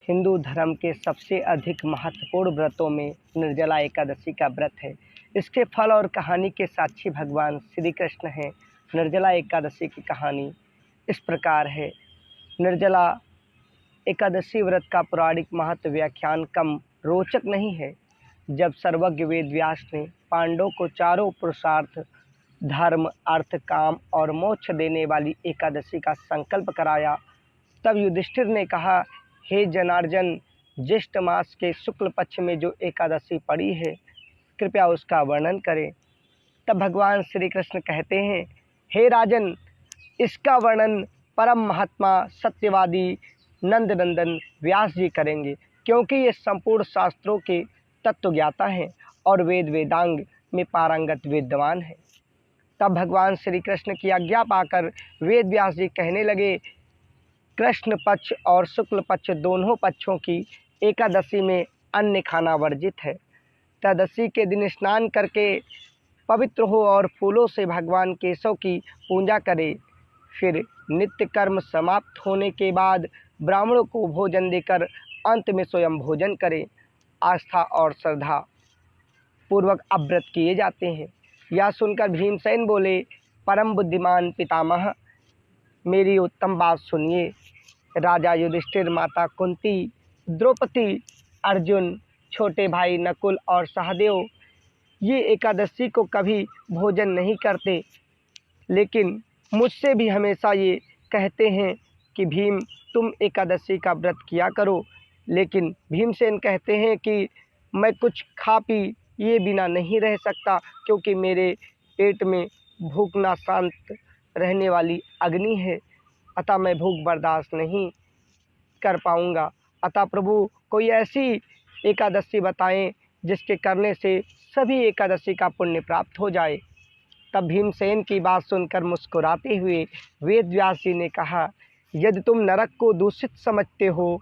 हिंदू धर्म के सबसे अधिक महत्वपूर्ण व्रतों में निर्जला एकादशी का व्रत है। इसके फल और कहानी के साक्षी भगवान श्री कृष्ण हैं। निर्जला एकादशी की कहानी इस प्रकार है। निर्जला एकादशी व्रत का पौराणिक महत्व व्याख्यान कम रोचक नहीं है। जब सर्वज्ञ वेद व्यास ने पांडवों को चारों पुरुषार्थ धर्म, अर्थ, काम और मोक्ष देने वाली एकादशी का संकल्प कराया, तब युधिष्ठिर ने कहा, हे जनार्दन, ज्येष्ठ मास के शुक्ल पक्ष में जो एकादशी पड़ी है, कृपया उसका वर्णन करें। तब भगवान श्री कृष्ण कहते हैं, हे राजन, इसका वर्णन परम महात्मा सत्यवादी नंदनंदन व्यास जी करेंगे, क्योंकि ये संपूर्ण शास्त्रों के तत्व ज्ञाता हैं और वेद वेदांग में पारंगत विद्वान हैं। तब भगवान श्री कृष्ण की आज्ञा पाकर वेद व्यास जी कहने लगे, कृष्ण पक्ष और शुक्ल पक्ष दोनों पक्षों की एकादशी में अन्न खाना वर्जित है। त्रयोदशी के दिन स्नान करके पवित्र हो और फूलों से भगवान केशव की पूजा करे। फिर नित्य कर्म समाप्त होने के बाद ब्राह्मणों को भोजन देकर अंत में स्वयं भोजन करे। आस्था और श्रद्धा पूर्वक अव्रत किए जाते हैं। यह सुनकर भीमसेन बोले, परम बुद्धिमान पितामह, मेरी उत्तम बात सुनिए। राजा युधिष्ठिर, माता कुंती, द्रौपदी, अर्जुन, छोटे भाई नकुल और सहदेव ये एकादशी को कभी भोजन नहीं करते, लेकिन मुझसे भी हमेशा ये कहते हैं कि भीम, तुम एकादशी का व्रत किया करो। लेकिन भीमसेन कहते हैं कि मैं कुछ खा पी ये बिना नहीं रह सकता, क्योंकि मेरे पेट में भूख ना शांत रहने वाली अग्नि है, अतः मैं भूख बर्दाश्त नहीं कर पाऊँगा। अतः प्रभु, कोई ऐसी एकादशी बताएं जिसके करने से सभी एकादशी का पुण्य प्राप्त हो जाए। तब भीमसेन की बात सुनकर मुस्कुराते हुए वेद व्यास जी ने कहा, यदि तुम नरक को दूषित समझते हो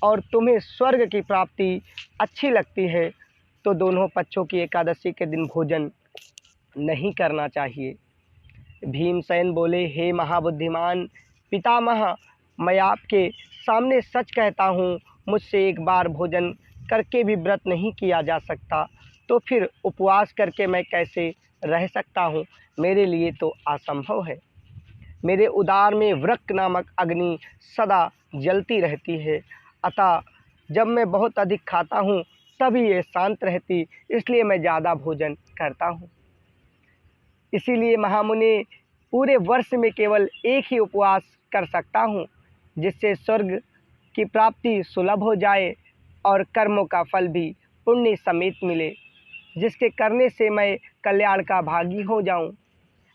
और तुम्हें स्वर्ग की प्राप्ति अच्छी लगती है, तो दोनों पक्षों की एकादशी के दिन भोजन नहीं करना चाहिए। भीमसेन बोले, हे महाबुद्धिमान पितामह, मैं आपके सामने सच कहता हूँ, मुझसे एक बार भोजन करके भी व्रत नहीं किया जा सकता, तो फिर उपवास करके मैं कैसे रह सकता हूँ? मेरे लिए तो असंभव है। मेरे उदर में वृक्क नामक अग्नि सदा जलती रहती है, अतः जब मैं बहुत अधिक खाता हूँ तभी ये शांत रहती, इसलिए मैं ज़्यादा भोजन करता हूँ। इसीलिए महामुनि, पूरे वर्ष में केवल एक ही उपवास कर सकता हूँ, जिससे स्वर्ग की प्राप्ति सुलभ हो जाए और कर्मों का फल भी पुण्य समेत मिले, जिसके करने से मैं कल्याण का भागी हो जाऊं।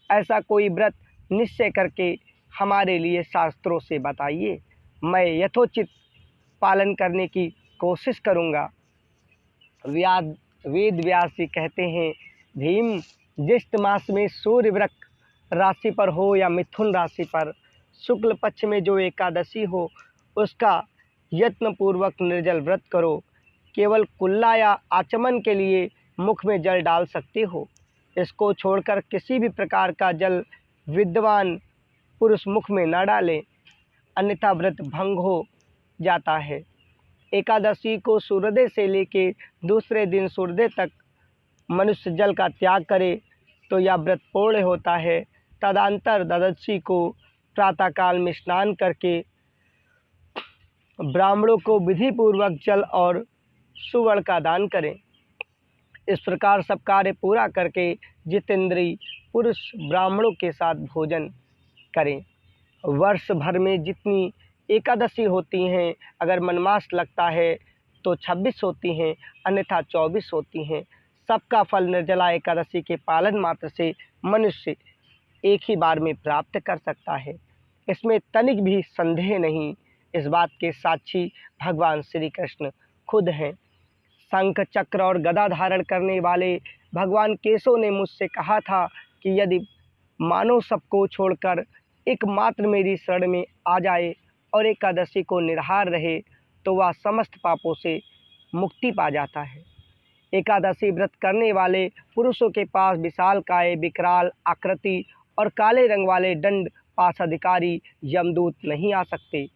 ऐसा कोई व्रत निश्चय करके हमारे लिए शास्त्रों से बताइए, मैं यथोचित पालन करने की कोशिश करूंगा। वेद व्यास जी कहते हैं, भीम, ज्येष्ठ मास में सूर्य वृक राशि पर हो या मिथुन राशि पर शुक्ल पक्ष में जो एकादशी हो, उसका यत्नपूर्वक निर्जल व्रत करो। केवल कुल्ला या आचमन के लिए मुख में जल डाल सकते हो। इसको छोड़कर किसी भी प्रकार का जल विद्वान पुरुष मुख में न डालें, अन्यथा व्रत भंग हो जाता है। एकादशी को सूर्योदय से लेके दूसरे दिन सूर्योदय तक मनुष्य जल का त्याग करे तो यह व्रत पूर्ण होता है। तदंतर द्वादशी को प्रातःकाल में स्नान करके ब्राह्मणों को विधि पूर्वक जल और सुवर्ण का दान करें। इस प्रकार सब कार्य पूरा करके जितेंद्रिय पुरुष ब्राह्मणों के साथ भोजन करें। वर्ष भर में जितनी एकादशी होती हैं, अगर मनमास लगता है तो 26 होती हैं, अन्यथा 24 होती हैं। सबका फल निर्जला एकादशी के पालन मात्र से मनुष्य एक ही बार में प्राप्त कर सकता है, इसमें तनिक भी संदेह नहीं। इस बात के साक्षी भगवान श्री कृष्ण खुद हैं। शंख, चक्र और गदा धारण करने वाले भगवान केशव ने मुझसे कहा था कि यदि मानव सबको छोड़कर एकमात्र मेरी शरण में आ जाए और एकादशी को निराहार रहे, तो वह समस्त पापों से मुक्ति पा जाता है। एकादशी व्रत करने वाले पुरुषों के पास विशालकाय, विकराल आकृति और काले रंग वाले दंड पास अधिकारी यमदूत नहीं आ सकते।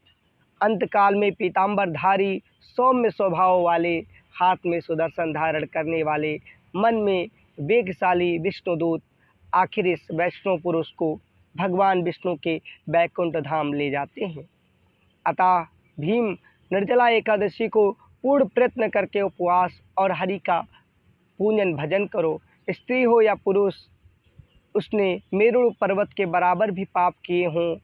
अंतकाल में पीताम्बरधारी सौम्य स्वभाव वाले, हाथ में सुदर्शन धारण करने वाले, मन में वेगशाली विष्णुदूत आखिर इस वैष्णव पुरुष को भगवान विष्णु के बैकुंठ धाम ले जाते हैं। अतः भीम निर्जला एकादशी को पूर्ण प्रयत्न करके उपवास और हरि का पूजन भजन करो। स्त्री हो या पुरुष, उसने मेरु पर्वत के बराबर भी पाप किए हों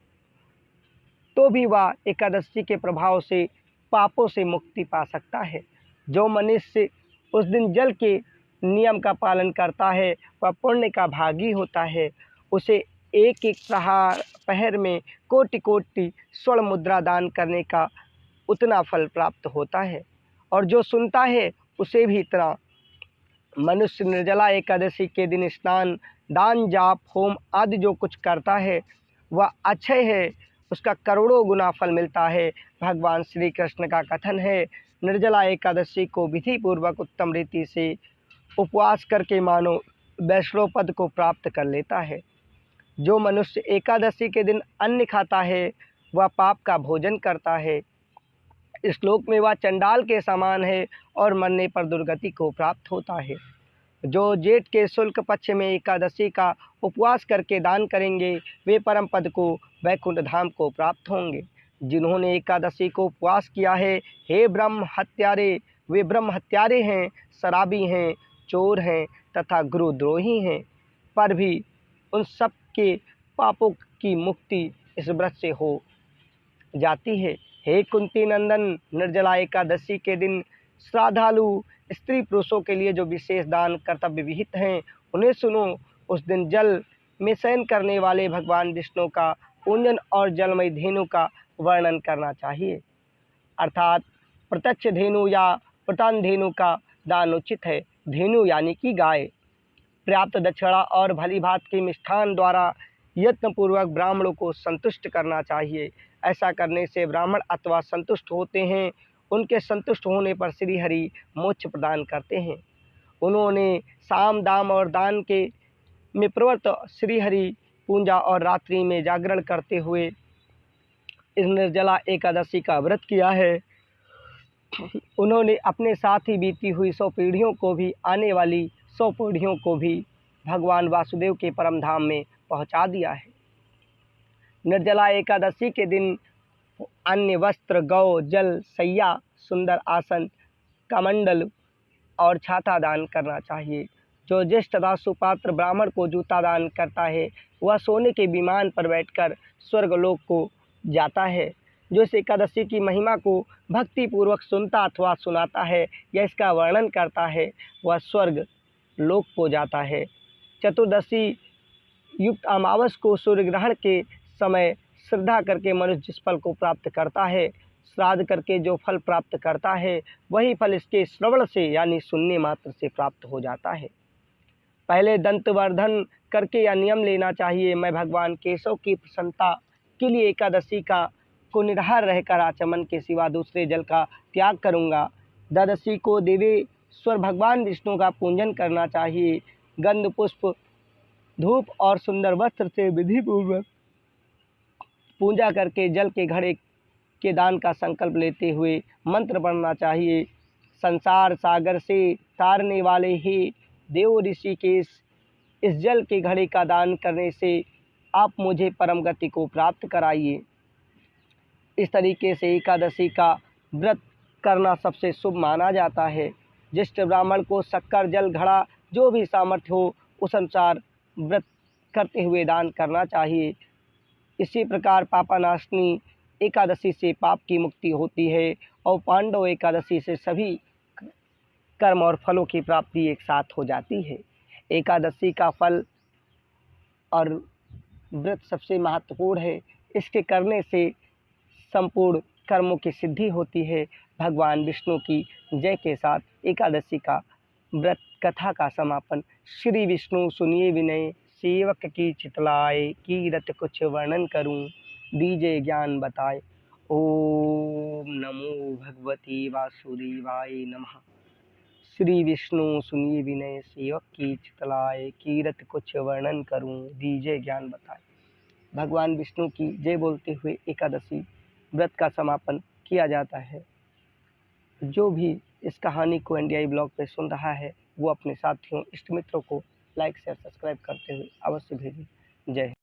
तो भी वह एकादशी के प्रभाव से पापों से मुक्ति पा सकता है। जो मनुष्य उस दिन जल के नियम का पालन करता है वह पुण्य का भागी होता है। उसे एक एक पहर में कोटि कोटि स्वर्ण मुद्रा दान करने का उतना फल प्राप्त होता है, और जो सुनता है उसे भी इतना। मनुष्य निर्जला एकादशी के दिन स्नान, दान, जाप, होम आदि जो कुछ करता है वह अक्षय है, उसका करोड़ों गुना फल मिलता है। भगवान श्री कृष्ण का कथन है, निर्जला एकादशी को विधि पूर्वक उत्तम रीति से उपवास करके मानो वैष्णव पद को प्राप्त कर लेता है। जो मनुष्य एकादशी के दिन अन्न खाता है वह पाप का भोजन करता है। इस श्लोक में वह चंडाल के समान है और मरने पर दुर्गति को प्राप्त होता है। जो जेठ के शुल्क पक्ष में एकादशी का उपवास करके दान करेंगे वे परम पद को, वैकुंठ धाम को प्राप्त होंगे। जिन्होंने एकादशी को उपवास किया है, हे ब्रह्म हत्यारे, वे ब्रह्म हत्यारे हैं, शराबी हैं, चोर हैं तथा गुरुद्रोही हैं, पर भी उन सब के पापों की मुक्ति इस व्रत से हो जाती है। हे कुंती नंदन, निर्जला एकादशी के दिन श्रद्धालु स्त्री पुरुषों के लिए जो विशेष दान कर्तव्य विहित हैं उन्हें सुनो। उस दिन जल में शयन करने वाले भगवान विष्णु का पूजन और जलमय धेनु का वर्णन करना चाहिए, अर्थात प्रत्यक्ष धेनु या प्रतान धेनु का दान उचित है। धेनु यानी कि गाय। पर्याप्त दक्षिणा और भली भात के मिष्ठान द्वारा यत्नपूर्वक ब्राह्मणों को संतुष्ट करना चाहिए। ऐसा करने से ब्राह्मण अथवा संतुष्ट होते हैं, उनके संतुष्ट होने पर श्री हरि मोक्ष प्रदान करते हैं। उन्होंने साम, दाम और दान के में प्रवृत्त श्री हरि पूजा और रात्रि में जागरण करते हुए इस निर्जला एकादशी का व्रत किया है। उन्होंने अपने साथ ही बीती हुई 100 पीढ़ियों को भी, आने वाली 100 पीढ़ियों को भी भगवान वासुदेव के परम धाम में पहुंचा दिया है। निर्जला एकादशी के दिन अन्य वस्त्र, गौ, जल, सैया, सुंदर आसन, कमंडल और छाता दान करना चाहिए। जो ज्येष्ठ तथा सुपात्र ब्राह्मण को जूता दान करता है वह सोने के विमान पर बैठकर स्वर्गलोक को जाता है। जो इस एकादशी की महिमा को भक्ति पूर्वक सुनता अथवा सुनाता है या इसका वर्णन करता है वह स्वर्ग लोक को जाता है। चतुर्दशी युक्त अमावस को सूर्य ग्रहण के समय श्रद्धा करके मनुष्य जिस फल को प्राप्त करता है, श्राद्ध करके जो फल प्राप्त करता है वही फल इसके श्रवण से यानी सुनने मात्र से प्राप्त हो जाता है। पहले दंतवर्धन करके यह नियम लेना चाहिए, मैं भगवान केशव की प्रसन्नता के लिए एकादशी को निराहार रहकर आचमन के सिवा दूसरे जल का त्याग करूँगा। द्वादशी को देवेश्वर भगवान विष्णु का पूजन करना चाहिए। गंध, पुष्प, धूप और सुंदर वस्त्र से विधि पूर्वक पूजा करके जल के घड़े के दान का संकल्प लेते हुए मंत्र पढ़ना चाहिए। संसार सागर से तारने वाले ही देव ऋषि के इस जल के घड़े का दान करने से आप मुझे परम गति को प्राप्त कराइए। इस तरीके से एकादशी का व्रत करना सबसे शुभ माना जाता है। ज्येष्ठ ब्राह्मण को शक्कर, जल, घड़ा जो भी सामर्थ्य हो उस अनुसार व्रत करते हुए दान करना चाहिए। इसी प्रकार पापानाशनी एकादशी से पाप की मुक्ति होती है और पांडव एकादशी से सभी कर्म और फलों की प्राप्ति एक साथ हो जाती है। एकादशी का फल और व्रत सबसे महत्वपूर्ण है। इसके करने से संपूर्ण कर्मों की सिद्धि होती है। भगवान विष्णु की जय के साथ एकादशी का व्रत कथा का समापन। श्री विष्णु सुनिए विनय, सेवक की चितलाए, कीरत कुछ वर्णन करूं, दीजे ज्ञान बताए। ओम नमो भगवते वासुदेवाय नमः। श्री विष्णु सुनिए विनय, सेवक की चितलाए, कीरत कुछ वर्णन करूं, दीजे ज्ञान बताए। भगवान विष्णु की जय बोलते हुए एकादशी व्रत का समापन किया जाता है। जो भी इस कहानी को NDI ब्लॉग पे सुन रहा है वो अपने साथियों इष्ट मित्रों को लाइक शेयर सब्सक्राइब करते हुए अवश्य भेजें। जय हिंद।